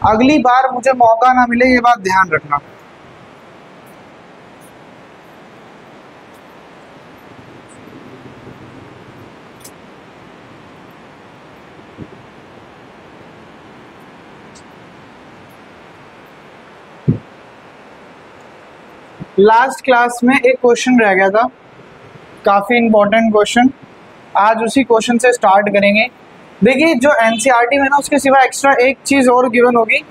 अगली बार मुझे मौका ना मिले, ये बात ध्यान रखना। लास्ट क्लास में एक क्वेश्चन रह गया था, काफ़ी इंपॉर्टेंट क्वेश्चन, आज उसी क्वेश्चन से स्टार्ट करेंगे। देखिए जो एनसीईआरटी में ना उसके सिवा एक्स्ट्रा एक चीज़ और गिवन होगी,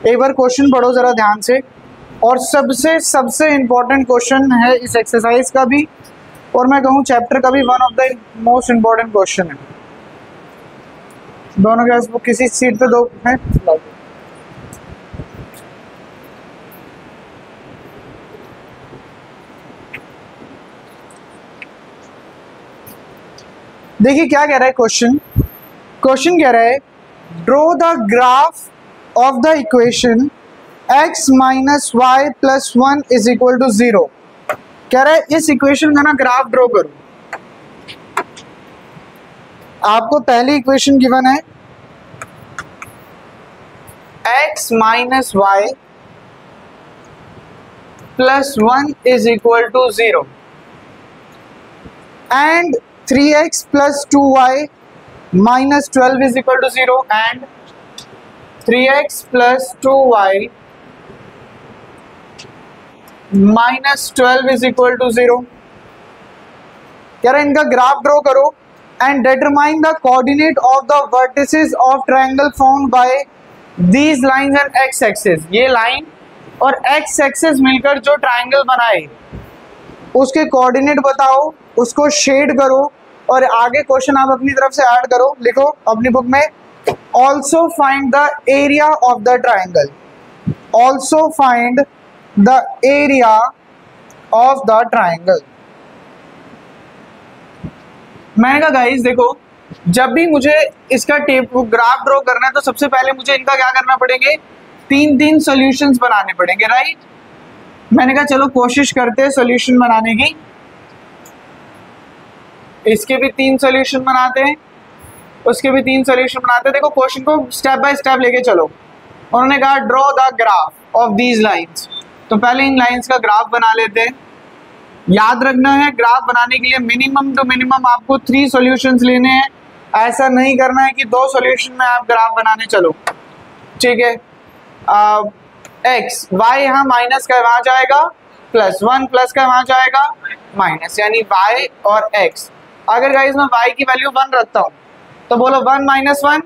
एक बार क्वेश्चन पढ़ो ज़रा ध्यान से। और सबसे इम्पॉर्टेंट क्वेश्चन है इस एक्सरसाइज का भी, और मैं कहूँ चैप्टर का भी one of the most important question है। दोनों के पास किसी सीट पे दो हैं, देखिए क्या कह रहा है क्वेश्चन। क्वेश्चन कह रहा है draw the graph of the equation x minus Y plus 1 is equal to 0। कह रहा है इस इक्वेशन का ना ग्राफ ड्रॉ करो। आपको पहली इक्वेशन गिवन है x minus Y plus 1 is equal to 0 and 3x plus 2y minus 12 is equal to 0 and 3x plus 2y minus 12 is equal to 0। कह रहे हैं इनका ग्राफ ड्रॉ करो and determine the coordinate of the vertices of triangle formed by these lines and x axis। ये line और x axis मिलकर जो triangle बनाए उसके कोऑर्डिनेट बताओ, उसको शेड करो और आगे क्वेश्चन आप अपनी तरफ से ऐड करो। लिखो अपनी बुक में also find the area of the triangle, also find the area of the triangle. मैंने कहा गाइस देखो, जब भी मुझे इसका ग्राफ ड्रॉ करना है तो सबसे पहले मुझे इनका क्या करना पड़ेंगे, तीन सॉल्यूशंस बनाने पड़ेंगे, राइट। मैंने कहा चलो कोशिश करते हैं सॉल्यूशन बनाने की। इसके भी 3 सॉल्यूशन बनाते हैं, उसके भी 3 सॉल्यूशन बनाते हैं। देखो क्वेश्चन को स्टेप बाय स्टेप लेके चलो। उन्होंने कहा draw the graph of these lines, तो पहले इन लाइंस का ग्राफ बना लेते हैं। याद रखना है ग्राफ बनाने के लिए मिनिमम टू मिनिमम आपको 3 सॉल्यूशंस लेने हैं। ऐसा नहीं करना है कि 2 सॉल्यूशन में आप ग्राफ बनाने चलो, ठीक है। एक्स वाई यहाँ माइनस का वहाँ जाएगा, प्लस 1 प्लस का वहाँ जाएगा माइनस, यानी वाई और एक्स। अगर गाइस मैं y की वैल्यू 1 रखता हूँ तो बोलो 1 माइनस 1,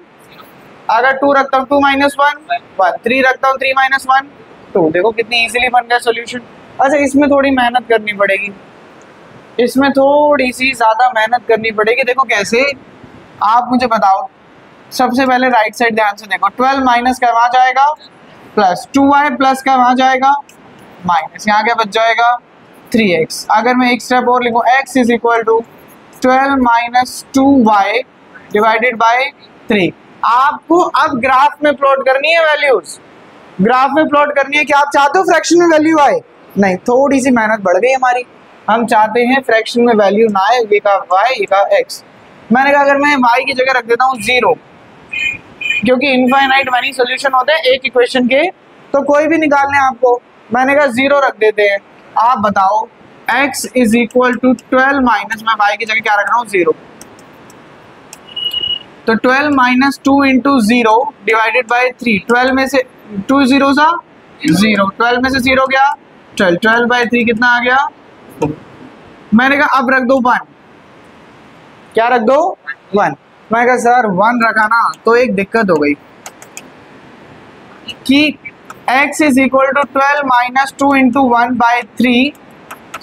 अगर 2 रखता हूँ 2 माइनस 1 1, 3 रखता हूँ 3 माइनस 1 2। देखो कितनी इजीली बन गया सॉल्यूशन। अच्छा इसमें थोड़ी मेहनत करनी पड़ेगी, इसमें थोड़ी सी ज़्यादा मेहनत करनी पड़ेगी। देखो कैसे, आप मुझे बताओ। सबसे पहले राइट साइड ध्यान से देखो, 12 माइनस का वहाँ जाएगा, प्लस 2y प्लस का वहाँ जाएगा माइनस, यहाँ क्या बच जाएगा 3x। अगर मैं एक स्टेप और लिखूँ, x is equal to 12 minus 2y divided by 3। आपको अब ग्राफ में प्लॉट करनी है वैल्यूज, ग्राफ में प्लॉट करनी है। कि आप चाहते हो फ्रैक्शन में वैल्यू आए? नहीं, थोड़ी सी मेहनत बढ़ गई हमारी। हम चाहते हैं फ्रैक्शन में वैल्यू ना आए, ये का y ये का x। मैंने कहा अगर मैं y की जगह रख देता हूँ 0, क्योंकि इनफाइनाइट मैनी सोल्यूशन होते हैं एक इक्वेशन के, तो कोई भी निकालने आपको। मैंने कहा 0 रख देते हैं। आप बताओ x is equal to 12 minus, मैं y की जगह क्या रख रहा हूँ 0, तो 12 माइनस 2 इंटू 0 डिवाइडेड बाई 3। 12 में से 2 0 सा 0, 12 में से 0 गया 12, 12 बाई 3 कितना आ गया 4। मैंने कहा अब रख दो 1, क्या रख दो 1। मैं कहा सर 1 रखा ना तो एक दिक्कत हो गई कि x is equal to 12 minus 2 into 1 by 3।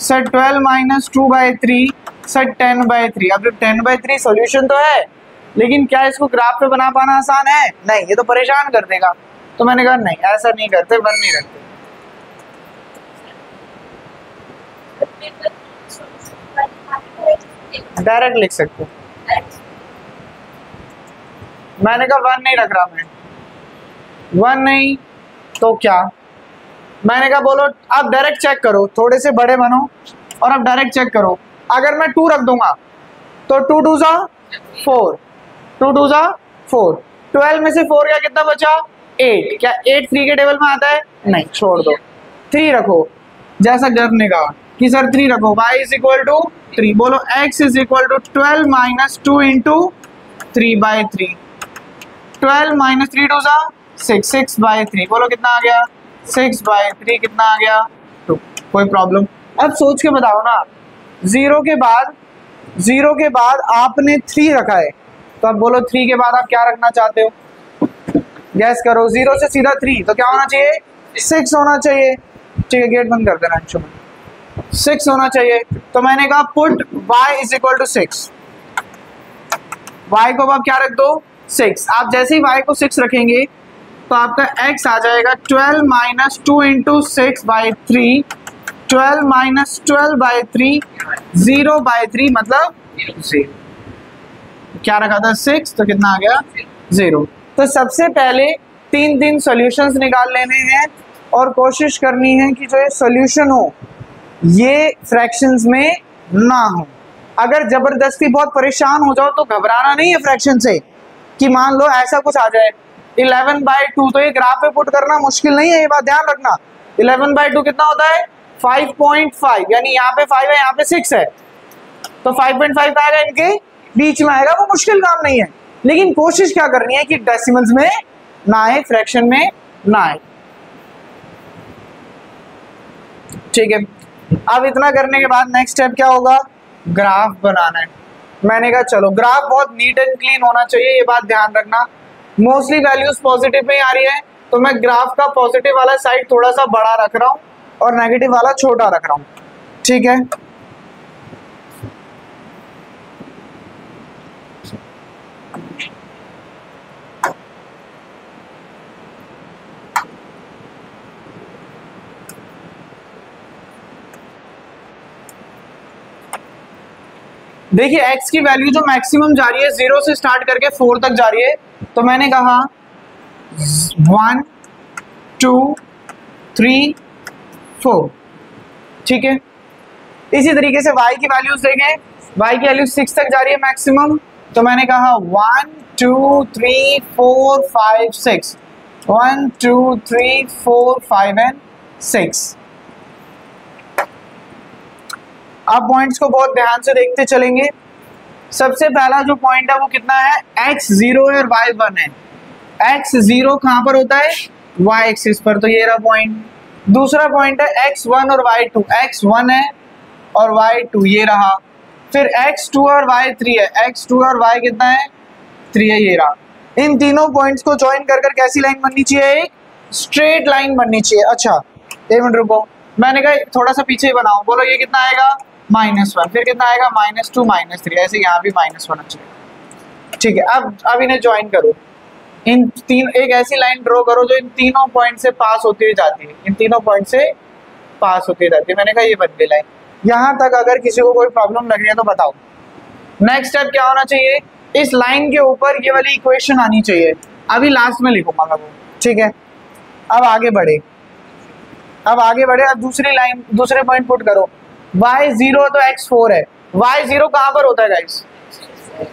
Sir 12 minus 2 by 3, sir 10 by 3। अब 10 बाई 3 सोल्यूशन तो है, लेकिन क्या इसको ग्राफ पे बना पाना आसान है? नहीं, ये तो परेशान कर देगा। तो मैंने कहा नहीं, ऐसा नहीं करते, 1 नहीं रखते। डायरेक्ट लिख सकते। मैंने कहा 1 नहीं रख रहा मैं, 1 नहीं तो क्या? मैंने कहा बोलो आप डायरेक्ट चेक करो, थोड़े से बड़े बनो और अब डायरेक्ट चेक करो। अगर मैं 2 रख दूंगा तो 2 2 सा 4, 2 2 सा 4, 12 में से 4 क्या कितना बचा 8, क्या 8 3 के टेबल में आता है? नहीं, छोड़ दो, 3 रखो, जैसा गर्व ने कहा कि सर 3 रखो, y इज इक्वल टू 3, बोलो x is equal to 12 minus 2 into 3/3, 12 minus 3 टू सा 6, 6/3, बोलो कितना आ गया 6/3, कितना आ गया 2। कोई प्रॉब्लम? अब सोच के बताओ ना, 0 के बाद आपने 3 रखा है, तो अब बोलो 3 के बाद आप क्या रखना चाहते हो? गैस करो, 0 से सीधा 3, तो क्या होना चाहिए 6 होना चाहिए। ठीक है, गेट बंद कर देना, 6 होना चाहिए। तो मैंने कहा put y is equal to 6, y को अब क्या रख दो 6। आप जैसे ही y को 6 रखेंगे तो आपका x आ जाएगा 12 माइनस 2 इंटू 6/3, 12 माइनस 12/3, 0/3 मतलब 0। क्या रखा था 6, तो कितना आ गया 0। तो सबसे पहले 3 सॉल्यूशंस निकाल लेने हैं और कोशिश करनी है कि जो ये सॉल्यूशन हो ये फ्रैक्शंस में ना हो। अगर जबरदस्ती बहुत परेशान हो जाओ तो घबराना नहीं है फ्रैक्शन से, कि मान लो ऐसा कुछ आ जाए 11/2, तो ये ग्राफ पे पुट करना मुश्किल नहीं है, ये बात ध्यान रखना। 11/2 कितना होता है 5.5, यानी यहाँ पे 5 है, यहाँ पे 6 है, तो 5.5 आएगा, इनके बीच में आएगा, वो मुश्किल काम नहीं है। लेकिन कोशिश क्या करनी है कि डेसिमल्स में ना आए, फ्रैक्शन में ना आए। ठीक है, अब इतना करने के बाद नेक्स्ट स्टेप क्या होगा, ग्राफ बनाना है। मैंने कहा चलो ग्राफ बहुत नीट एंड क्लीन होना चाहिए, ये बात ध्यान रखना। मोस्टली वैल्यूज पॉजिटिव में ही आ रही है, तो मैं ग्राफ का पॉजिटिव वाला साइड थोड़ा सा बड़ा रख रहा हूँ और नेगेटिव वाला छोटा रख रहा हूँ। ठीक है, देखिए x की वैल्यू जो मैक्सिमम जा रही है 0 से स्टार्ट करके 4 तक जा रही है, तो मैंने कहा 1 2 3 4। ठीक है, इसी तरीके से y की वैल्यूज देखें, y की वैल्यू 6 तक जा रही है मैक्सिमम, तो मैंने कहा 1 2 3 4 5 6, 1 2 3 4 5 एंड 6। आप पॉइंट्स को बहुत ध्यान से देखते चलेंगे। सबसे पहला जो पॉइंट है वो कितना है, x 0 है और y 1 है। x 0 कहाँ पर होता है, y एक्सिस पर, तो ये रहा पॉइंट। दूसरा पॉइंट है x 1 और y 2, x 1 है और y 2 ये रहा। फिर x 2 और y 3 है, x 2 और y कितना है 3 है, ये रहा। इन तीनों पॉइंट्स को ज्वाइन कर कर कैसी लाइन बननी चाहिए, एक स्ट्रेट लाइन बननी चाहिए। अच्छा एक मिनट रुको, मैंने कहा थोड़ा सा पीछे बनाओ, बोलो ये कितना आएगा -1, फिर कितना आएगा -2 -3, ऐसे यहाँ भी -1 चाहिए। ठीक है, अब इन्हें ज्वाइन करो, इन तीन एक ऐसी लाइन ड्रॉ करो जो इन तीनों पॉइंट से पास होती हुई जाती है, इन तीनों पॉइंट से पास होती जाती है। मैंने कहा ये बन गई लाइन। यहाँ तक अगर किसी को कोई प्रॉब्लम लग रही है तो बताओ। नेक्स्ट स्टेप क्या होना चाहिए, इस लाइन के ऊपर ये वाली इक्वेशन आनी चाहिए। अभी लास्ट में लिखूंगा मैं वो। ठीक है, अब आगे बढ़े, अब दूसरी लाइन, दूसरे पॉइंट पुट करो। y 0 तो x 4 है, y 0 कहाँ पर होता है गाइस,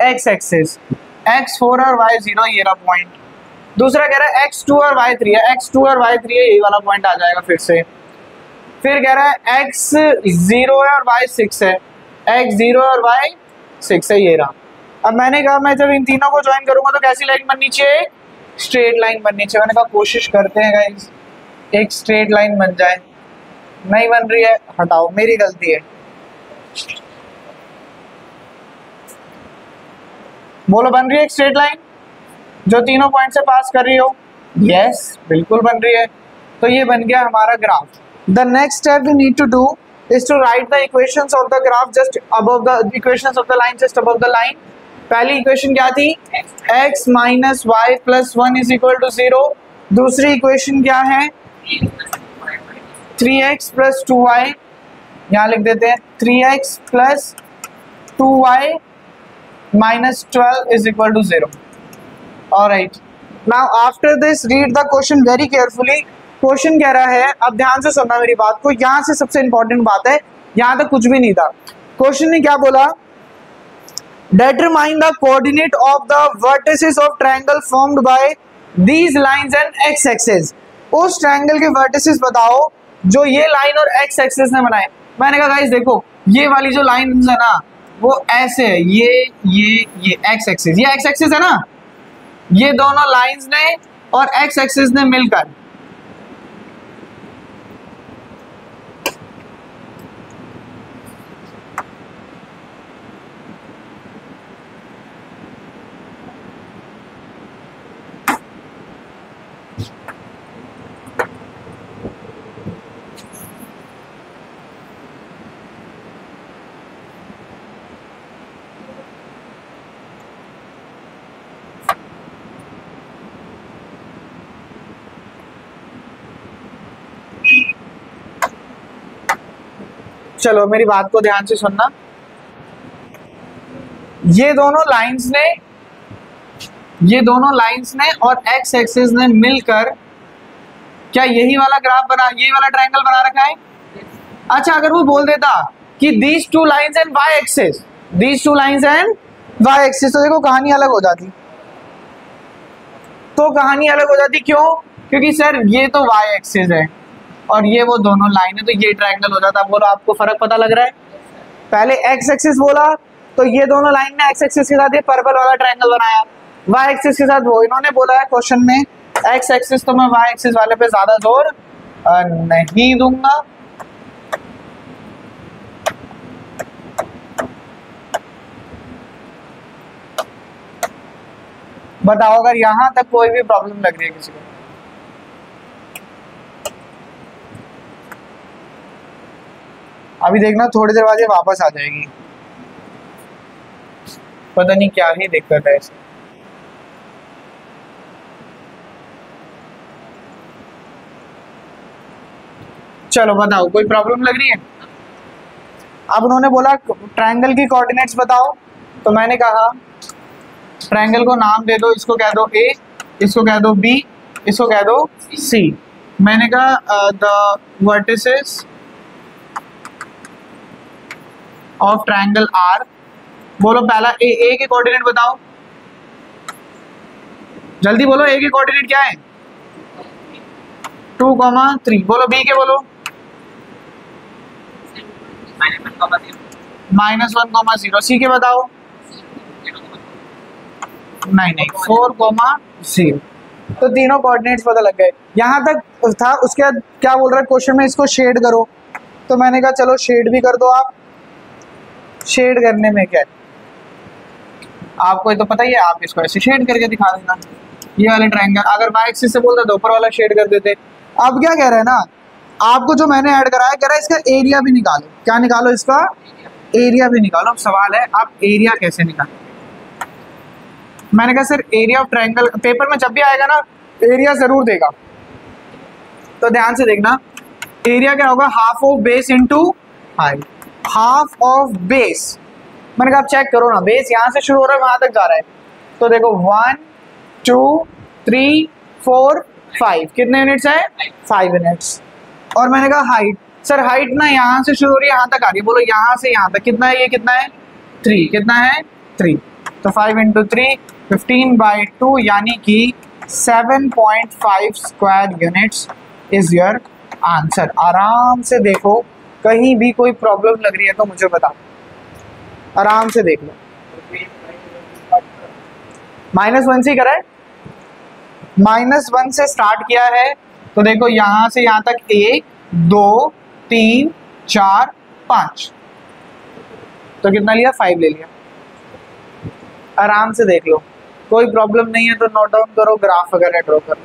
x एक्सिस, x 4 और y 0, ये रहा पॉइंट। दूसरा कह रहा है x 2 और y 3 है, x 2 और y 3 है, यही वाला पॉइंट आ जाएगा फिर से। फिर कह रहा है x 0 है और y 6 है, x 0 और y 6 है, ये रहा। अब मैंने कहा मैं जब इन तीनों को ज्वाइन करूंगा तो कैसी लाइन बननी चाहिए, स्ट्रेट लाइन बननी चाहिए। मैंने कहा कोशिश करते हैं गाइस एक स्ट्रेट लाइन बन जाए, नहीं बन रही है, हटाओ, मेरी गलती है। बोलो बन रही है एक स्ट्रेट लाइन जो तीनों पॉइंट से पास कर रही हो, यस बिल्कुल बन रही है। तो ये बन गया हमारा graph. The next step we need to do is to write the equations of the graph just above the equations of the line, just above the line. पहली इक्वेशन क्या थी, x minus Y plus 1 is equal to 0। दूसरी equation क्या है, 3x plus 2y, यहाँ लिख देते हैं 3x plus 2y minus 12 is equal to 0। Alright, now after this read the question very carefully. Question कह रहा है, अब ध्यान से सुनना मेरी बात को, यहाँ से सबसे इंपॉर्टेंट बात है, यहाँ तक कुछ भी नहीं था। क्वेश्चन ने क्या बोला, Determine the coordinate of the vertices of triangle formed by these lines and x axis. उस ट्रायंगल के वर्टिसेस बताओ जो ये लाइन और x एक्सिस ने बनाए। मैंने कहा गाइस देखो ये वाली जो लाइन है ना वो ऐसे है, ये x एक्सिस, ये x एक्सिस है ना, ये दोनों लाइंस ने और x एक्सिस ने मिलकर चलो मेरी बात को ध्यान से सुनना, ये दोनों लाइंस ने और एक्स एक्सिस ने मिलकर क्या यही वाला ग्राफ बना, यही वाला ट्रायंगल बना रखा है। अच्छा अगर वो बोल देता कि these two lines and y axis, these two lines and y axis, तो देखो कहानी अलग हो जाती, तो कहानी अलग हो जाती। क्यों? क्योंकि सर ये तो वाई एक्सिस है और ये वो दोनों लाइन है, तो ये ट्रायंगल हो जाता। बोलो आपको फर्क पता लग रहा है? पहले एक्स एक्सिस बोला तो ये दोनों लाइन ने एक्स एक्सिस के साथ ये पर्पल वाला ट्रायंगल बनाया, वाई एक्सिस के साथ वो इन्होंने बोला है क्वेश्चन में एक्स एक्सिस, तो मैं वाई एक्सिस वाले पे ज्यादा जोर नहीं दूंगा। बताओ अगर यहां तक कोई भी प्रॉब्लम लग रही है किसी को? अभी देखना थोड़ी देर बाद ये वापस आ जाएगी, पता नहीं क्या ही दिक्कत है इसे। चलो बताओ कोई प्रॉब्लम लग रही है? अब उन्होंने बोला ट्रायंगल की कोऑर्डिनेट्स बताओ, तो मैंने कहा ट्रायंगल को नाम दे दो, इसको कह दो A, इसको कह दो B, इसको कह दो C। मैंने कहा the vertices of triangle R, बोलो पहला ए के कोऑर्डिनेट बताओ, जल्दी बोलो ए के कोऑर्डिनेट क्या है? 2,3। बोलो बी के बोलो -1,0। सी के बताओ नहीं 4,0। तो तीनों कोऑर्डिनेट्स पता लग गए, यहाँ तक था। उसके बाद क्या बोल रहा है क्वेश्चन में, इसको शेड करो, तो मैंने कहा चलो शेड भी कर दो आप। शेड करने में क्या है आपको ये तो पता ही है, आप इसको ऐसे शेड करके दिखा देना। ये वाले ट्रायंगल अगर वाई एक्सिस से बोलते तो ऊपर वाला शेड कर देते। अब क्या कह रहा है ना, आपको जो मैंने ऐड कराया कह रहा है इसका एरिया भी निकालो। क्या निकालो? इसका एरिया भी निकालो। अब सवाल है आप एरिया कैसे निकालो? मैंने कहा sir area of triangle paper में जब भी आएगा ना एरिया जरूर देगा, तो ध्यान से देखना। एरिया क्या होगा? Half of base into height, half of base. मैंने कहा आप चेक करो ना, बेस यहाँ से शुरू हो रहा है वहां तक जा रहा है, तो देखो 1 2 3 4 5 कितने यूनिट्स है? 5 यूनिट्स। और मैंने कहा हाइट, सर हाइट ना यहाँ से शुरू हो रही है यहाँ तक आ रही है, बोलो यहाँ से यहाँ तक कितना है? ये कितना है? 3। कितना है? 3। तो 5 × 3 15/2 यानी कि 7.5 square units is your answer. आराम से देखो, कहीं भी कोई प्रॉब्लम लग रही है तो मुझे बताओ, आराम से देख लो। -1 से करा है, -1 से स्टार्ट किया है, तो देखो यहां से यहां तक 1 2 3 4 5, तो कितना लिया? 5 ले लिया। आराम से देख लो, कोई प्रॉब्लम नहीं है तो नोट डाउन करो, ग्राफ वगैरह ड्रॉ कर लो।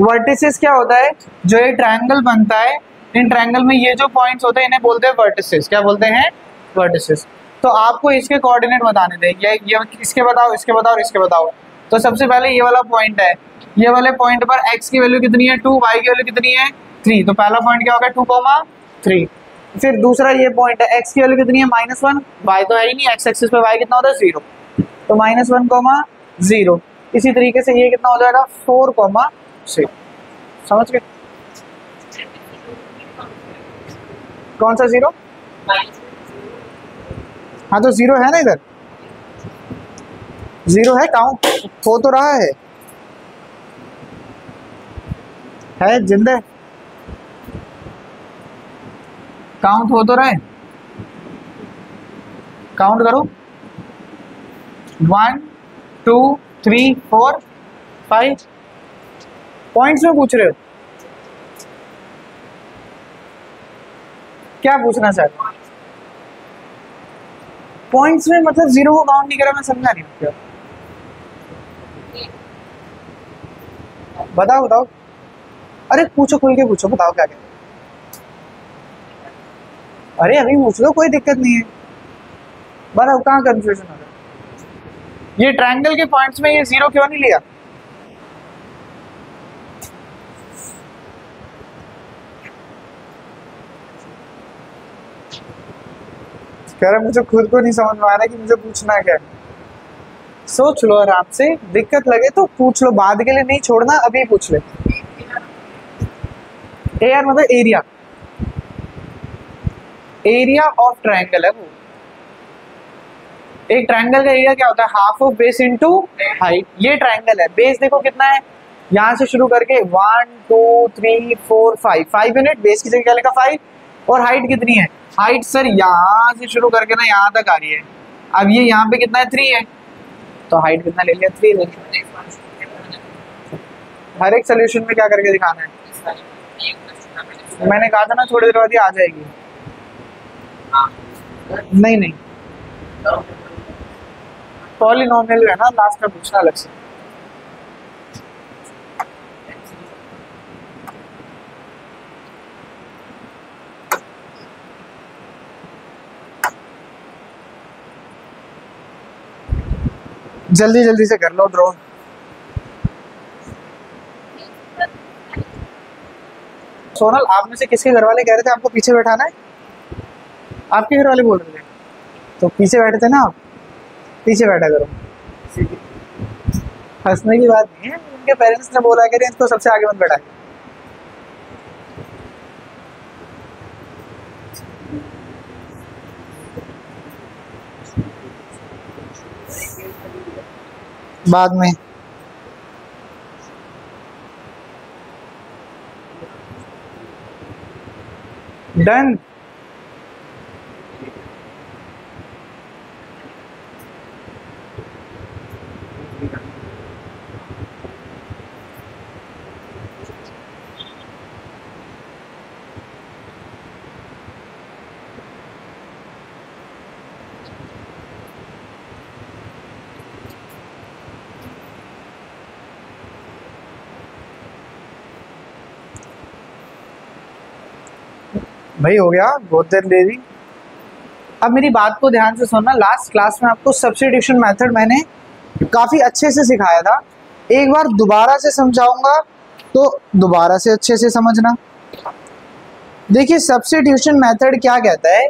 वर्टिसेस क्या होता है? जो ये ट्रायंगल बनता है, इन ट्रायंगल में ये जो पॉइंट्स होते हैं इन्हें बोलते हैं वर्टिसेस। क्या बोलते हैं? वर्टिसेस। तो आपको इसके कोऑर्डिनेट बताने थे, ये इसके बताओ, इसके बताओ और इसके बताओ। तो सबसे पहले ये वाला पॉइंट है, ये वाले पॉइंट पर x की वैल्यू कितनी है? 2, y की वैल्यू कितनी है? 3। तो पहला पॉइंट क्या होगा? 2,3। फिर दूसरा ये पॉइंट है, x की वैल्यू कितनी है? -1, y तो है ही नहीं, x एक्सिस पे y कितना होता है? 0। तो -1,0। इसी तरीके से ये कितना हो जाएगा? 4,6। समझ गए? कौन सा 0? हाँ तो जीरो है ना इधर, जीरो है, काउंट हो तो रहा है जिंदे, काउंट हो तो रहा है, काउंट करो 1 2 3 4 5। पॉइंट्स में पूछ रहे हो, क्या पूछना चाहते हो? पॉइंट्स में मतलब जीरो को काउंट नहीं करा, मैं समझा नहीं क्या। बताओ बताओ, अरे पूछो, खुल के पूछो, बताओ क्या क्या। अरे अभी पूछ लो, कोई दिक्कत नहीं है, बताओ कहाँ कंफ्यूजन हो रहा है। ये ट्रायंगल के पॉइंट्स में ये जीरो क्यों नहीं लिया? कह रहा मुझे खुद को नहीं समझ में आ रहा कि मुझे पूछना क्या है। सोच लो आराम से, दिक्कत लगे तो पूछ लो, बाद के लिए नहीं छोड़ना, अभी पूछ ले। एयर मतलब एरिया, एरिया ऑफ ट्रायंगल है वो। एक ट्रायंगल का एरिया क्या होता है? Half of base into height. ये ट्रायंगल है, बेस देखो कितना है, यहां से शुरू करके 1 2 3 4 5 यूनिट, बेस की जगह क्या लिखा 5, और हाइट कितनी है? हाइट सर यहाँ से शुरू करके ना यहाँ तक आ रही है, अब ये यहाँ पे कितना है 3 है, तो हाइट कितना ले लिया 3 ले लिया। हर एक सोल्यूशन में क्या करके दिखाना है? मैंने कहा था ना थोड़ी देर बाद ही आ जाएगी। नहीं नहीं, पॉलिनोमियल है ना, लास्ट में पूछना अलग से। जल्दी जल्दी से कर लो ड्रॉ। सोनल, आप में से किसके घर वाले कह रहे थे आपको पीछे बैठाना है? आपके घर वाले बोल रहे थे, तो पीछे बैठे थे ना आप, पीछे बैठा करो। हंसने की बात नहीं है, उनके पेरेंट्स ने बोला करें इसको सबसे आगे मत बैठा। बाद में डन। भाई हो गया, बहुत देर ले ली। अब मेरी बात को ध्यान से सुनना, लास्ट क्लास में आपको सब्स्टिट्यूशन मेथड मैंने काफ़ी अच्छे से सिखाया था, एक बार दोबारा से समझाऊंगा तो दोबारा से अच्छे से समझना। देखिए सब्स्टिट्यूशन मेथड क्या कहता है?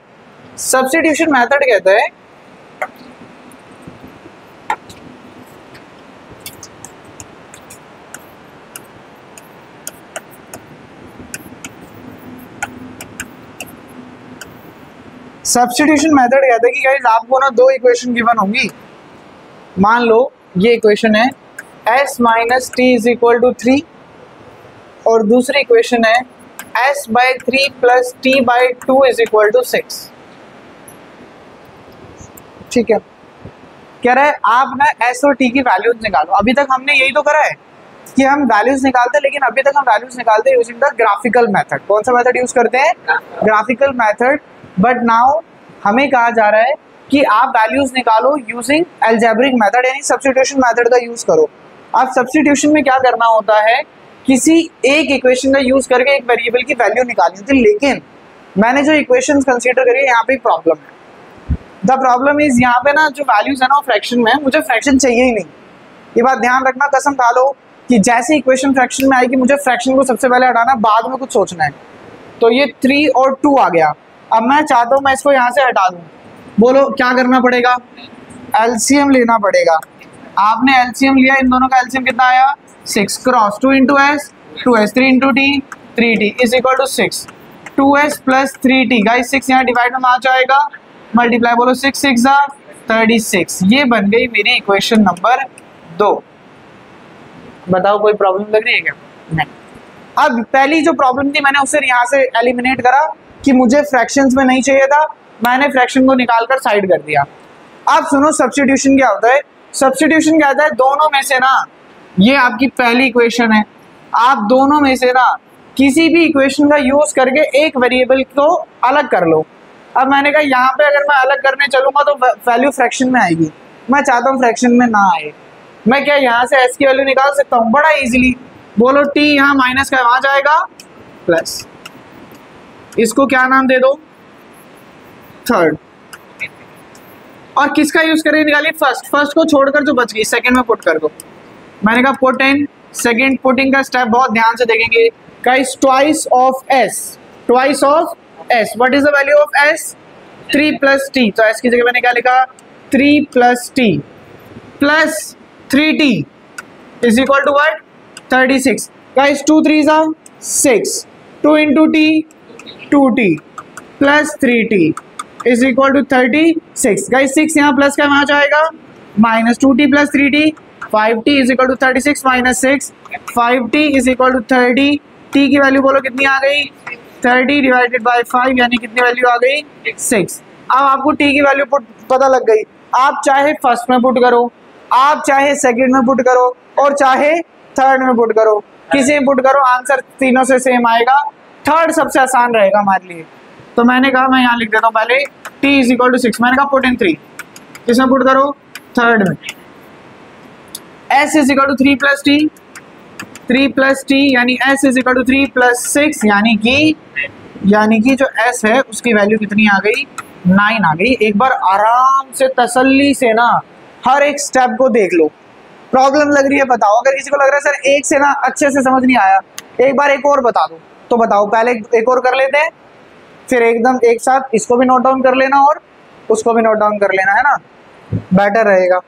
सब्स्टिट्यूशन मेथड कहता है सब्स्टिट्यूशन मेथड कहता है कि गाइस आपको ना दो इक्वेशन गिवन होंगी। मान लो ये इक्वेशन है s minus t is equal to 3 और दूसरी इक्वेशन है s by 3 plus t by 2 is equal to 6। ठीक है, कह रहा है आप ना s और t की वैल्यूज निकालो। अभी तक हमने यही तो करा है कि हम वैल्यूज निकालते हैं, लेकिन अभी तक हम वैल्यूज निकालते हैं यूजिंग द ग्राफिकल मेथड। कौन सा मेथड यूज करते हैं? Graphical method. बट नाउ हमें कहा जा रहा है कि आप वैल्यूज निकालो यूजिंग अलजेब्रिक मेथड, यानी सब्स्टिट्यूशन मेथड का यूज करो। अब सब्स्टिट्यूशन में क्या करना होता है? किसी एक इक्वेशन का यूज करके एक वेरिएबल की वैल्यू निकालनी होती है, लेकिन मैंने जो इक्वेशंस कंसीडर करी है यहाँ पे एक प्रॉब्लम है। द प्रॉब्लम इज यहाँ पे ना जो वैल्यूज है ना वो फ्रैक्शन में है, मुझे फ्रैक्शन चाहिए ही नहीं। ये बात ध्यान रखना, कसम खा लो कि जैसे इक्वेशन फ्रैक्शन में आएगी मुझे फ्रैक्शन को सबसे पहले हटाना, बाद में कुछ सोचना है। तो ये 3 और 2 आ गया, अब मैं चाहता हूँ मैं इसको यहाँ से हटा दूँ। बोलो क्या करना पड़ेगा? एलसीएम लेना पड़ेगा। आपने एलसीएम लिया, इन दोनों का एलसीएम कितना आया? 6 cross 2 into s, 2s 3 into टी, 3t is equal to 6। 2s plus 3t guys 6 यहाँ डिवाइड में आ जाएगा मल्टीप्लाई बोलो 6 6 36, ये बन गई मेरी इक्वेशन नंबर 2। बताओ कोई प्रॉब्लम लग रही है क्या? नहीं। अब पहली जो प्रॉब्लम थी मैंने उसे यहाँ से एलिमिनेट करा कि मुझे फ्रैक्शंस में नहीं चाहिए था, मैंने फ्रैक्शन को निकालकर साइड कर दिया। अब सुनो सब्स्टिट्यूशन क्या होता है। सब्स्टिट्यूशन क्या होता है, दोनों में से ना, ये आपकी पहली इक्वेशन है, आप दोनों में से ना किसी भी इक्वेशन का यूज करके एक वेरिएबल को अलग कर लो। अब मैंने कहा यहाँ पे अगर मैं अलग करने चलूंगा तो वैल्यू फ्रैक्शन में आएगी, मैं चाहता हूँ फ्रैक्शन में ना आए। मैं क्या यहाँ से s की वैल्यू निकाल सकता हूँ बड़ा इजीली, बोलो t यहाँ माइनस का वहां जाएगा प्लस, इसको क्या नाम दे दो, थर्ड। और किसका यूज करके निकालिए, फर्स्ट। फर्स्ट को छोड़कर जो बच गई सेकंड में पुट कर दो। मैंने कहा पुट इन सेकंड, पुटिंग का स्टेप बहुत ध्यान से देखेंगे guys. Twice of s, twice of s, what is the value of s, 3 plus t। तो s की जगह मैंने क्या लिखा, 3 plus t plus 3t is equal to what, 36। Guys 2 3 6, 2 into t 2t plus 3t is equal to 36। Guys 6 यहाँ plus का वहां जाएगा, minus 2t plus 3t, 5t is equal to 36 minus 6, 5t is equal to 30। t की value बोलो कितनी आ गई, 30 divided by 5 यानी कितनी वैल्यू आ गई, 6। अब आपको t की वैल्यू पता लग गई। आप चाहे फर्स्ट में पुट करो, आप चाहे सेकंड में पुट करो, और चाहे थर्ड में पुट करो, किसी में पुट करो, आंसर तीनों से सेम आएगा। थर्ड सबसे आसान रहेगा हमारे लिए, तो मैंने कहा मैं यहाँ लिख देता हूँ पहले t इज इक्वल टू 6, मैंने कहा पुट इन 3, किसमें पुट करो, थर्ड में। s is equal to 3 plus t, 3 plus t यानी s is equal to 3 plus 6 यानी कि जो s है उसकी वैल्यू कितनी आ गई, 9 आ गई। एक बार आराम से तसल्ली से ना हर एक स्टेप को देख लो। प्रॉब्लम लग रही है बताओ, अगर किसी को लग रहा है सर एक से ना अच्छे से समझ नहीं आया, एक बार एक और बता दो, तो बताओ। पहले एक और कर लेते हैं, फिर एकदम एक साथ इसको भी नोट डाउन कर लेना और उसको भी नोट डाउन कर लेना, है ना, बेटर रहेगा।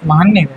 मान नहीं गए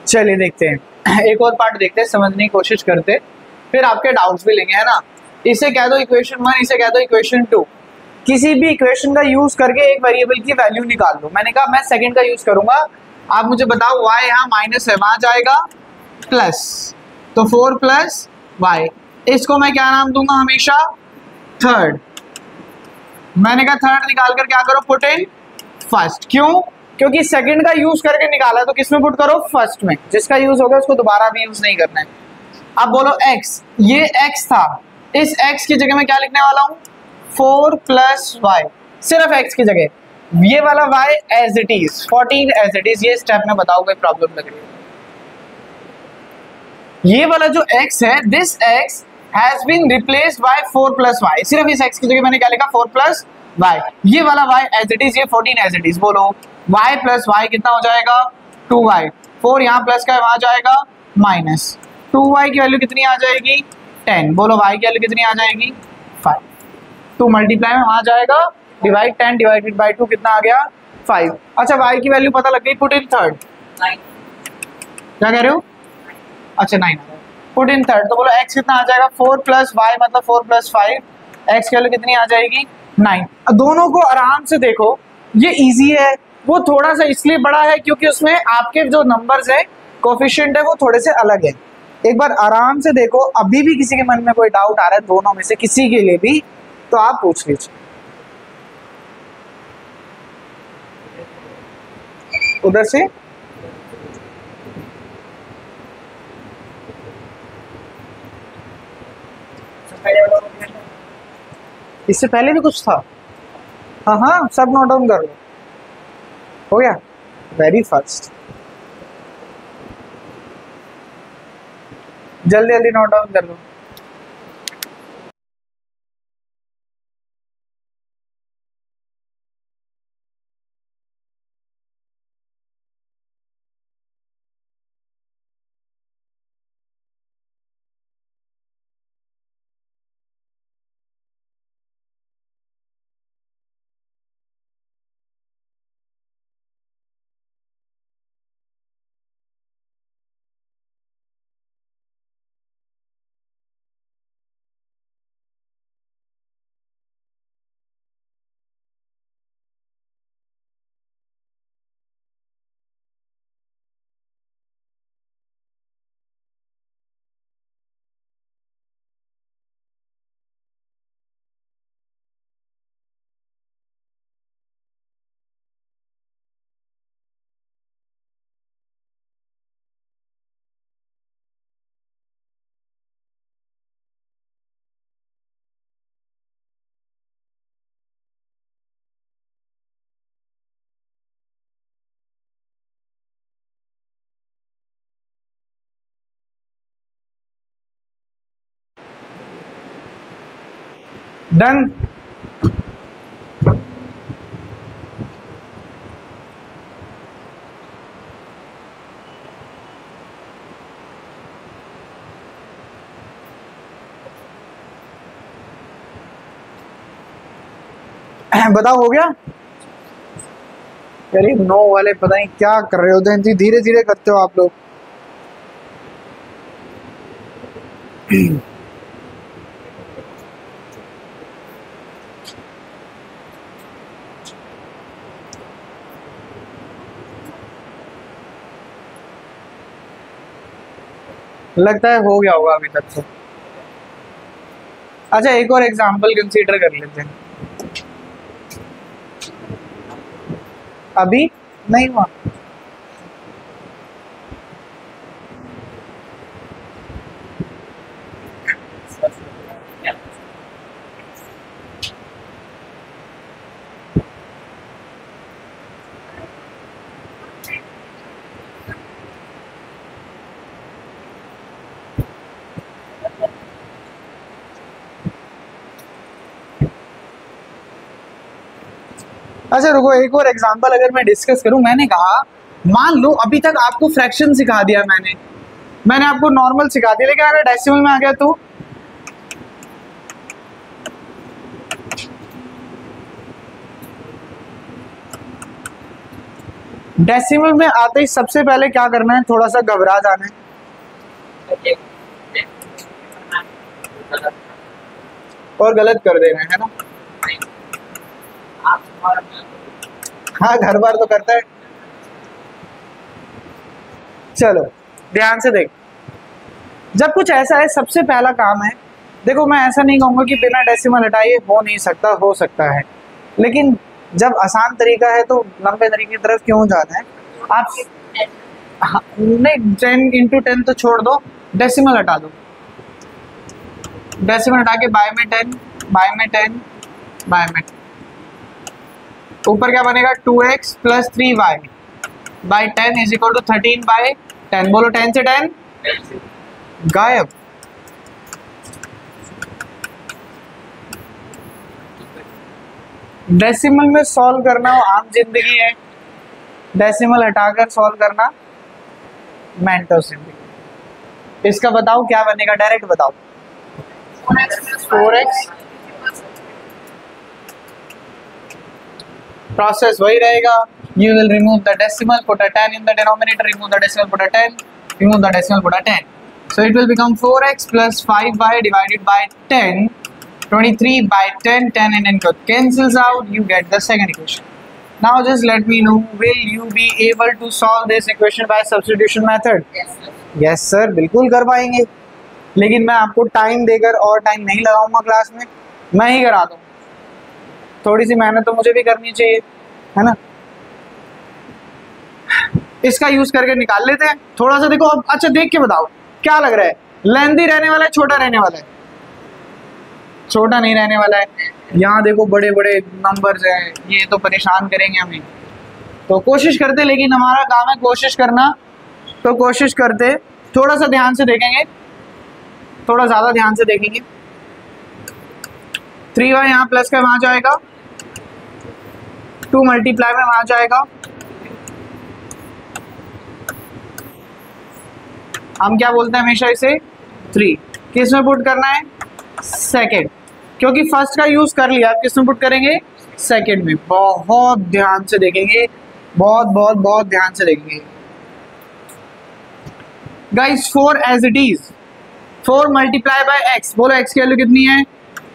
चलिए देखते हैं, एक और पार्ट देखते हैं, समझने की कोशिश करते, फिर आपके डाउट्स भी लेंगे, है ना। इसे कह दो इक्वेशन 1, इसे कह दो इक्वेशन 2। किसी भी इक्वेशन का यूज करके एक वेरिएबल की वैल्यू निकाल लो। मैंने कहा मैं सेकंड का यूज करूंगा, आप मुझे बताओ y यहाँ माइनस है, वहां जाएगा प्लस, तो 4 प्लस वाई, इसको मैं क्या नाम दूंगा हमेशा, थर्ड। मैंने कहा थर्ड निकाल कर क्या करो, पुट इन फर्स्ट। क्यों? क्योंकि सेकंड का यूज करके निकाला तो किस में पुट करो, फर्स्ट में। जिसका यूज होगा उसको दोबारा भी यूज नहीं करना है। अब बोलो x, ये x था, इस x की जगह मैं क्या लिखने वाला हूं, 4 प्लस वाई, सिर्फ x की जगह, ये वाला y as it is, 14 as it is. ये स्टेप में बताओ कोई प्रॉब्लम लग रही है? ये वाला जो x है, this x has been replaced by 4 plus y, सिर्फ इस x की जगह मैंने क्या लिखा, 4 प्लस वाई। ये वाला y एज इट इज, ये 14 एज इट इज। बोलो y प्लस वाई कितना हो जाएगा, 2y, 4 यहाँ प्लस का वहां जाएगा माइनस, 2y की वैल्यू कितनी आ जाएगी, 10। बोलो y की वैल्यू कितनी आ जाएगी, 5। 2 मल्टीप्लाई में वहां जाएगा, डिवाइड 10 डिवाइडेड बाय 2 कितना आ गया, 5। अच्छा y की वैल्यू पता लग गई, पुट इन थर्ड। क्या कह रहे हो? अच्छा 9 पुट इन थर्ड। तो बोलो x कितना आ जाएगा, 4 प्लस वाई मतलब 4 प्लस 5, x की वैल्यू कितनी आ जाएगी, 9। दोनों को आराम से देखो, ये इजी है, वो थोड़ा सा इसलिए बड़ा है क्योंकि उसमें आपके जो नंबर्स है, कोफिशिएंट है, वो थोड़े से अलग है। एक बार आराम से देखो, अभी भी किसी के मन में कोई डाउट आ रहा है दोनों में से किसी के लिए भी, तो आप पूछ लीजिए। उधर से इससे पहले भी कुछ था? हाँ हाँ, सब नोट डाउन कर लो। हो गया, वेरी फास्ट, जल्दी जल्दी नोट डाउन कर लो। डन। बताओ हो गया? यार नो वाले पता नहीं क्या कर रहे होते हैं, धीरे धीरे करते हो आप लोग। लगता है हो गया होगा अभी तक तो। अच्छा एक और एग्जांपल कंसीडर कर लेते हैं। अभी नहीं हुआ? अच्छा रुको, एक और एग्जांपल अगर मैं डिस्कस करूं। मैंने कहा मान लो अभी तक आपको फ्रैक्शन सिखा दिया मैंने आपको नॉर्मल सिखा दिया, लेकिन अगर डेसिमल में आ गया तो डेसिमल में आते ही सबसे पहले क्या करना है, थोड़ा सा घबरा जाना है और गलत कर देना है ना। हाँ घर बार तो करता है। चलो ध्यान से देख, जब कुछ ऐसा है, सबसे पहला काम है, देखो मैं ऐसा नहीं कहूँगा कि बिना डेसिमल हटाए हो नहीं सकता, हो सकता है, लेकिन जब आसान तरीका है तो लंबे तरीके की तरफ क्यों जाना है। आप नहीं 10 इंटू 10 तो छोड़ दो, डेसिमल हटा दो, डेसिमल हटा के बाय में 10, बाय में 10, बाय में, ऊपर क्या बनेगा 2x plus 3y by 10 is equal to 13 by 10। बोलो 10 से 10 गायब। डेसिमल में सॉल्व करना आम जिंदगी है, डेसिमल हटाकर सॉल्व करना मेंटल जिंदगी। इसका बताओ क्या बनेगा, डायरेक्ट बताओ। 4x प्रोसेस वही रहेगा, you will remove the decimal, put a 10 in the denominator, remove the decimal, put a 10, remove the decimal, put a 10. So it will become 4x plus 5y divided by 10, 23 by 10, 10 and 10 cancels out, you get the second equation. Now just let me know, will you be able to solve this equation by substitution method? Yes sir, बिल्कुल कर पाएंगे, लेकिन मैं आपको time देकर और time नहीं लगाऊंगा क्लास में, मैं ही करा दूँ। थोड़ी सी मेहनत तो मुझे भी करनी चाहिए, है ना। इसका यूज करके निकाल लेते हैं थोड़ा सा। देखो अब अच्छा देख के बताओ क्या लग रहा है, लेंथी रहने वाला है, छोटा रहने वाला है? छोटा नहीं रहने वाला है। यहाँ देखो बड़े बड़े नंबर्स हैं, ये तो परेशान करेंगे हमें, तो कोशिश करते, लेकिन हमारा काम है कोशिश करना, तो कोशिश करते थोड़ा सा ध्यान से देखेंगे, थोड़ा ज़्यादा ध्यान से देखेंगे। 3y यहाँ प्लस का वहाँ जाएगा, 2 मल्टीप्लाई में वहाँ जाएगा, हम क्या बोलते हैं हमेशा इसे 3। किस में पुट करना है? सेकेंड, क्योंकि फर्स्ट का यूज कर लिया, आप किस में पुट करेंगे? सेकेंड में। बहुत ध्यान से देखेंगे, बहुत बहुत बहुत ध्यान से देखेंगे guys. 4 as it is, 4 multiply by x, बोलो x की वैल्यू कितनी है?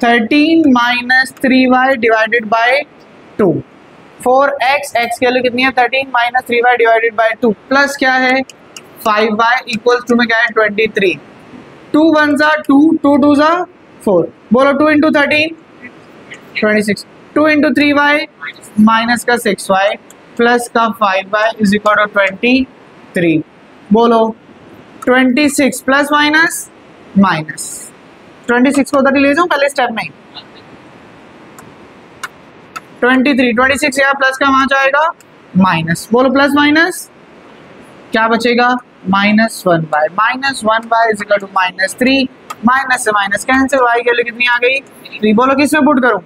13 minus 3y divided by 2। 4x, x की वैल्यू कितनी है? 13 minus 3y divided by 2, plus क्या है 5y इक्वल्स टू में क्या है 23। 2 1 जा 2, 2 2 जा 4, बोलो 2 इंटू 13 26, 2 इंटू 3y माइनस का 6y प्लस का 5y इज इक्वल टू 23। बोलो 26 प्लस माइनस माइनस, 26 को उधर ही ले जाऊं पहले स्टेप में। 23, 26 यहाँ प्लस का वहां जाएगा माइनस, बोलो प्लस माइनस क्या बचेगा? -1 by -1 by is equal to -3, minus से माइनस कैंसिल, y की वैल्यू कितनी आ गई? 3। बोलो किस में पुट करूं?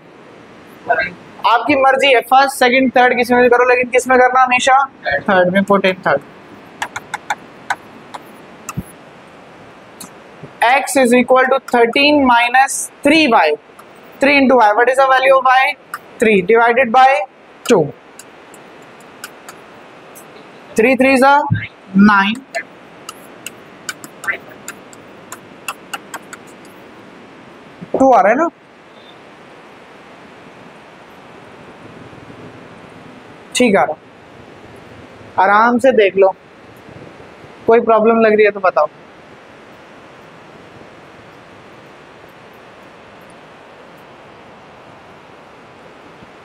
आपकी मर्जी है, फर्स्ट सेकंड थर्ड किस में करो, लेकिन किस में करना हमेशा? थर्ड में, put in third. x is equal to 13 minus 3y, 3 into y, what is the value of y? 3 divided by 2, 3 3s are 9, 2 आ रहा है ना, ठीक आ रहा, आराम से देख लो, कोई प्रॉब्लम लग रही है तो बताओ।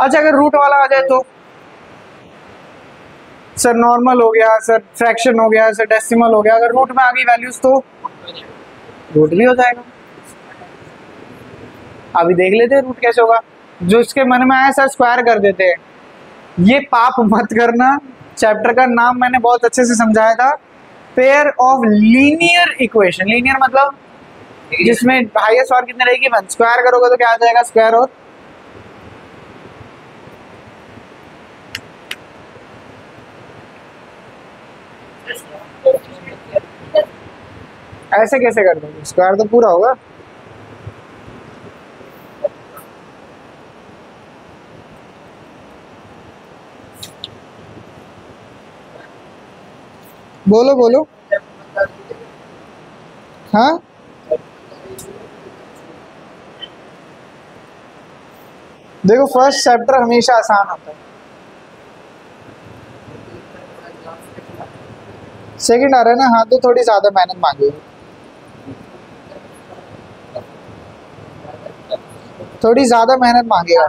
अच्छा अगर रूट वाला आ जाए तो सर नॉर्मल हो गया, सर फ्रैक्शन हो गया, सर डेसिमल हो गया, अगर रूट में आ गई वैल्यूज तो रूट भी हो जाएगा। अभी देख लेते हैं रूट कैसे होगा। जो इसके मन में आया सर स्क्वायर कर देते हैं, ये पाप मत करना। चैप्टर का नाम मैंने बहुत अच्छे से समझाया था, pair of linear equation. Linear मतलब जिसमें हाईएस्ट पावर कितनी रहेगी? 1। स्क्वायर करोगे तो क्या आ जाएगा? स्क्वायर और ऐसे कैसे कर दोगे? स्क्वायर तो पूरा होगा। बोलो बोलो। हाँ देखो फर्स्ट चैप्टर हमेशा आसान होता है, सेकंड आ रहा है ना, हाँ तो थोड़ी ज्यादा मेहनत मांगेगी। थोड़ी ज़्यादा मेहनत मांगेगा।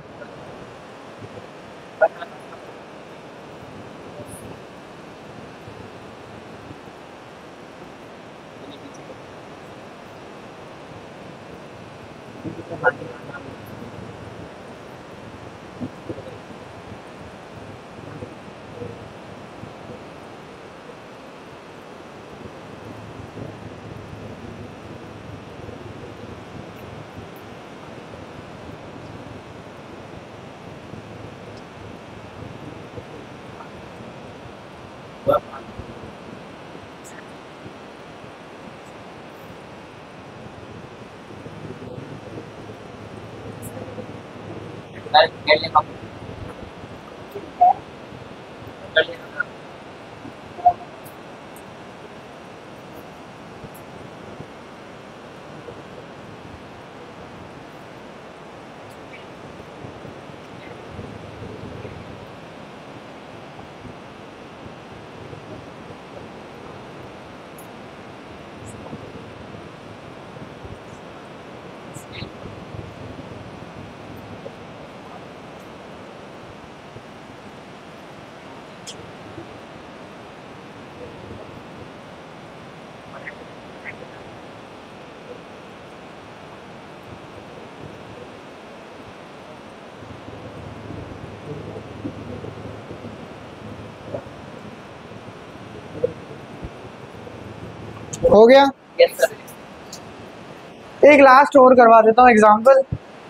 हो गया? Yes sir. एक लास्ट और करवा देता हूँ एग्जाम्पल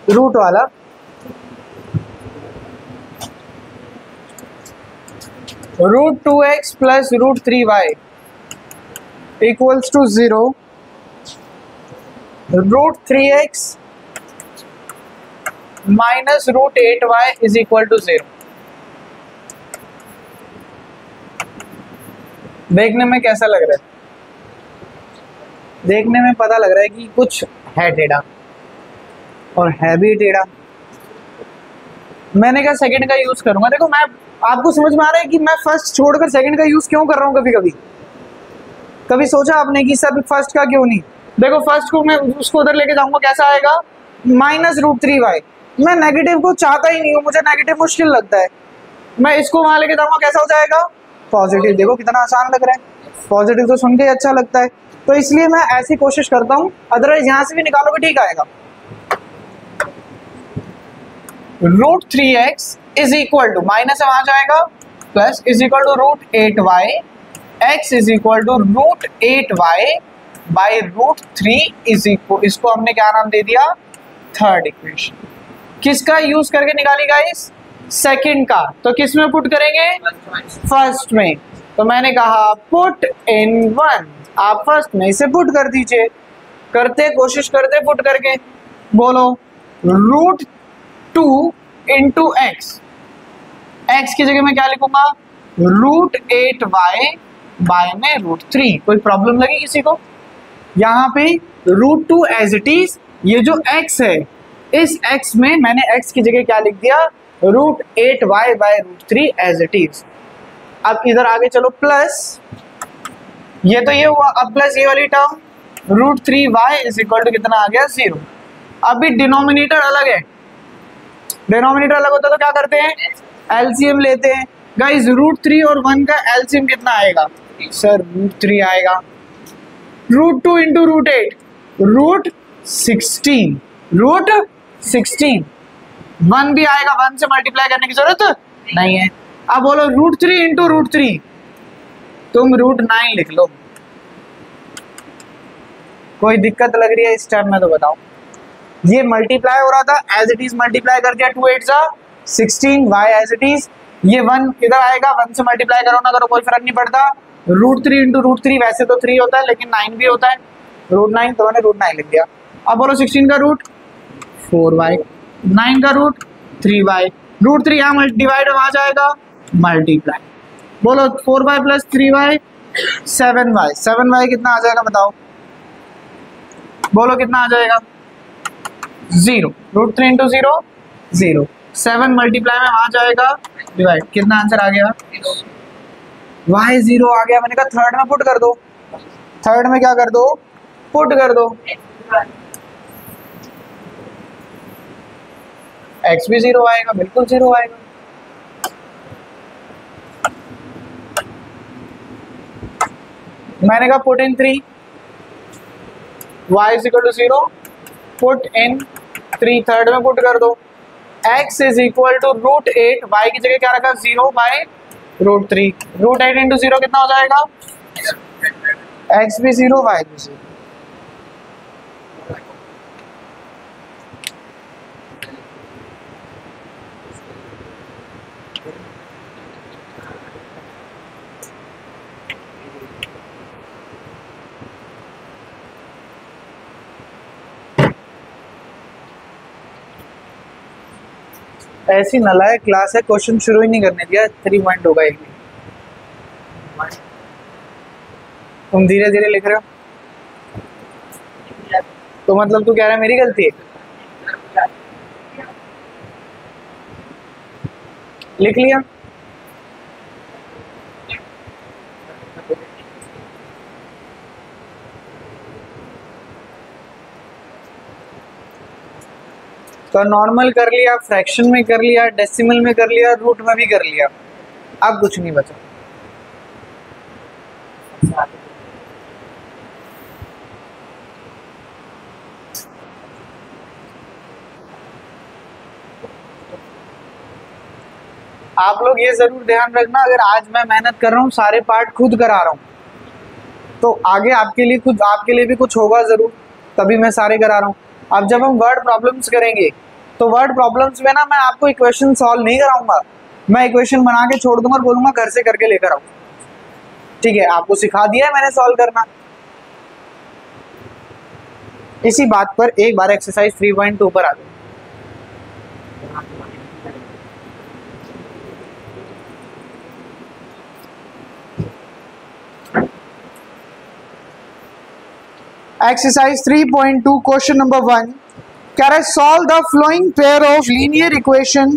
रूट वाला। √2x plus √3y equals to 0। √3x minus √8y is equal to 0। देखने में कैसा लग रहा है? देखने में पता लग रहा है कि कुछ है टेढ़ा, और है भी टेढ़ा। मैंने कहा सेकंड का यूज करूंगा। देखो, मैं आपको समझ में आ रहा है कि मैं फर्स्ट छोड़कर सेकंड का यूज क्यों कर रहा हूँ। कभी सोचा आपने कि सब फर्स्ट का क्यों नहीं? देखो, फर्स्ट को मैं उसको उधर लेके जाऊंगा, कैसा आएगा? -√3y। मैं नेगेटिव को चाहता ही नहीं हूँ, मुझे नेगेटिव मुश्किल लगता है। मैं इसको वहां लेके जाऊंगा, कैसा हो जाएगा? पॉजिटिव। देखो कितना आसान लग रहा है, पॉजिटिव तो सुन के अच्छा लगता है। तो इसलिए मैं ऐसी कोशिश करता हूँ, अदरवाइज यहाँ से भी निकालोगे ठीक आएगा। √3x is equal to, minus वहां जाएगा, plus is equal to √8y, x is equal to √8y by √3 is equal, इसको हमने क्या नाम दे दिया? Third equation. किसका यूज करके निकाली गाइस? सेकंड का। तो किस में पुट करेंगे? फर्स्ट में। तो मैंने कहा पुट इन 1, आप फर्स्ट में इसे पुट कर दीजिए। कोशिश करते पुट करके। बोलो √2 इंटू एक्स, एक्स की जगह मैं क्या लिखूंगा? √8y बाय में √3। कोई प्रॉब्लम लगी किसी को? यहाँ पे √2 एज इट इज, ये जो x है, इस x में मैंने x की जगह क्या लिख दिया? √8y bye √3 as it is. अब इधर आगे चलो, प्लस ये तो ये हुआ, अब प्लस ये वाली term √3y is equal to कितना आ गया? 0। अभी डिनोमिनेटर अलग है, डिनोमिनेटर अलग होता तो क्या करते हैं? एलसीएम लेते हैं। गाइस, √3 और 1 का एलसीएम कितना आएगा? सर √3 आएगा। √2 इंटू √8 √16, √16। 1 भी आएगा, 1 से मल्टीप्लाई करने की जरूरत नहीं है। अब बोलो √3 इंटू √3, तुम √9 लिख लो। कोई दिक्कत लग रही है इस स्टेप में तो बताओ। ये मल्टीप्लाई हो रहा था, एज इट इज मल्टीप्लाई कर दिया, 2 8 16, y एज इट इज। ये 1 इधर आएगा, 1 से मल्टीप्लाई करो ना करो कोई फर्क नहीं पड़ता। √3 इंटू √3 वैसे तो 3 होता है, लेकिन 9 भी होता है, √9, तो मैंने √9 लिख दिया। अब बोलो 16 का रूट 4y, 9 का रूट 3y, √3 यहाँ डिवाइड वहाँ जाएगा, मल्टीप्लाई। बोलो 4y plus 3y 7y, 7y कितना आ जाएगा बताओ? बोलो कितना आ जाएगा? 0। √3 इंटू 0 0, 7 मल्टीप्लाई में वहां जाएगा, डिवाइड, कितना आंसर आ गया? y 0 आ गया। मैंने कहा थर्ड में पुट कर दो, थर्ड में क्या कर दो? पुट कर दो। x भी 0 आएगा, बिल्कुल 0 आएगा। मैंने कहा put in 3, y is equal to 0, put in 3, third में पुट कर दो, x is equal to √8, y की जगह क्या रखा 0 बाय √3, √8 इंटू 0 कितना हो जाएगा, x भी 0 y भी 0। ऐसी नालायक क्लास है, क्वेश्चन शुरू ही नहीं करने दिया, 3 पॉइंट होगा एक भी। तुम धीरे धीरे लिख रहे हो, तो मतलब तू कह रहा है मेरी गलती है? लिख लिया। तो नॉर्मल कर लिया, फ्रैक्शन में कर लिया, डेसिमल में कर लिया, रूट में भी कर लिया, अब कुछ नहीं बचा। आप लोग ये जरूर ध्यान रखना, अगर आज मैं मेहनत कर रहा हूँ, सारे पार्ट खुद करा रहा हूँ, तो आगे आपके लिए भी कुछ होगा जरूर, तभी मैं सारे करा रहा हूँ। अब जब हम वर्ड प्रॉब्लम्स करेंगे, तो वर्ड प्रॉब्लम्स में ना मैं आपको इक्वेशन सॉल्व नहीं कराऊंगा, मैं इक्वेशन बना के छोड़ दूंगा और बोलूंगा घर से करके लेकर आओ। ठीक है, आपको सिखा दिया है मैंने सॉल्व करना। इसी बात पर एक बार एक्सरसाइज 3.2 पर आ जाओ। Exercise 3.2 question number 1, कह रहा है solve the following pair of linear equation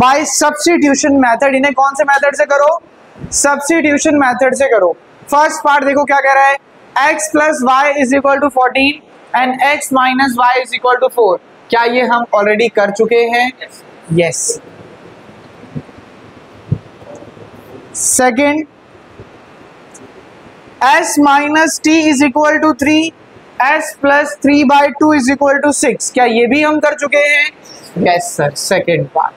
by substitution method। इन्हें कौन से मेथड से करो? सब्स्टिट्यूशन मेथड से करो। फर्स्ट पार्ट देखो क्या कह रहा है, x plus y is equal to 14 and x minus y is equal to 4। क्या ये हम ऑलरेडी कर चुके हैं? Yes. Second, s minus t is equal to 3, s plus 3/2 is equal to 6। क्या ये भी हम कर चुके हैं? Yes sir, second part.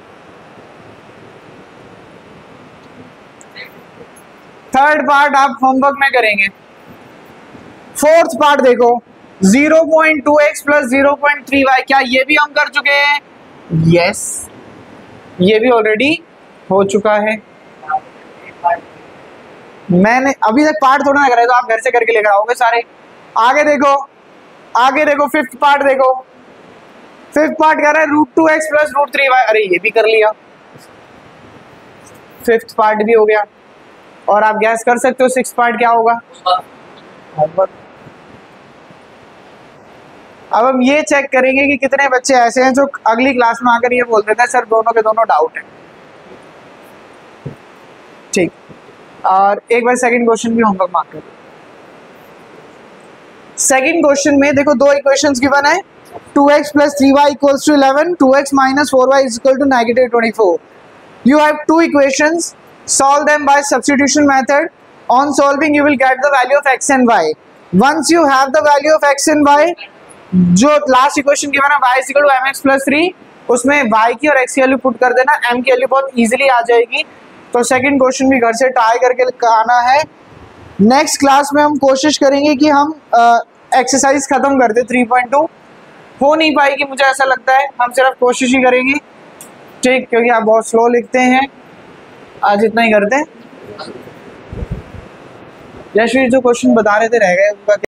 Third part आप होमवर्क में करेंगे। फोर्थ पार्ट देखो, 0.2x प्लस 0.3y, क्या ये भी हम कर चुके हैं? यस, ये भी ऑलरेडी हो चुका है। मैंने अभी तक पार्ट थोड़ा ना कराया, तो आप घर से करके लेकर आओगे सारे। आगे देखो, आगे देखो, फिफ्थ पार्ट देखो। फिफ्थ पार्ट कह रहा है √2x प्लस √3y, अरे ये भी कर लिया, फिफ्थ पार्ट भी हो गया। और आप गैस कर सकते हो सिक्स्थ पार्ट क्या होगा? अब हम ये चेक करेंगे कि कितने बच्चे ऐसे हैं जो अगली क्लास में आकर ये बोल देते हैं सर दोनों के दोनों डाउट है। ठीक, और एक बार सेकंड क्वेश्चन भी होमवर्क मार्क करो। सेकंड क्वेश्चन में देखो दो इक्वेशंस गिवन है, 2x plus 3y equals to 11, 2x minus 4y is equal to -24। You have two equations, solve them by substitution method. On solving you will get the value of x and y. Once you have the value of x and y, जो last equation given है y is equal to mx plus 3, उसमें y की और x की value put कर देना, m की value बहुत इजीली आ जाएगी। तो सेकंड क्वेश्चन भी घर से ट्राई करके आना है। नेक्स्ट क्लास में हम कोशिश करेंगे कि हम एक्सरसाइज खत्म कर दे 3.2। हो नहीं पाएगी मुझे ऐसा लगता है, हम सिर्फ कोशिश ही करेंगे, ठीक, क्योंकि आप बहुत स्लो लिखते हैं। आज इतना ही करते हैं। यशवी जो क्वेश्चन बता रहे थे रह गए, उनका